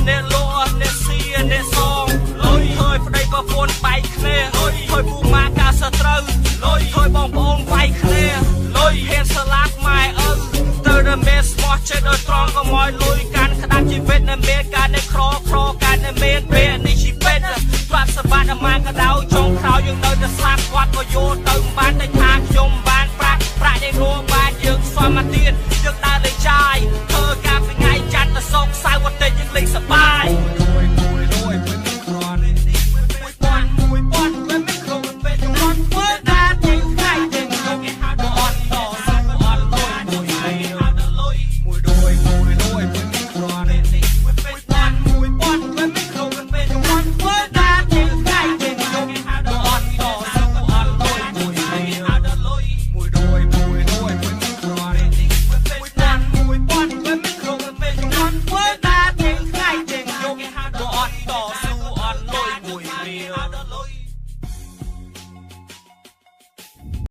អ្នកលក់អ្នកស៊ីអ្នកសងលុយហើយប្តីប្រពន្ធបែកគ្នាលុយហើយពូម៉ាកាសត្រូវលុយហើយបងប្អូនបែកគ្នាលុយហ៊ានស្លាប់ម៉ែឪទៅរមែស្មោះចិត្តឲ្យត្រង់ក៏មកលុយកាន់ក្តាប់ជីវិតនៅមានការនៅក្រកាន់នៅមានពេលនេះជីវិតស្វាត់សបាត់អាម៉ាកដៅចុងក្រោយយើងនៅតែស្លាប់គាត់ក៏យោ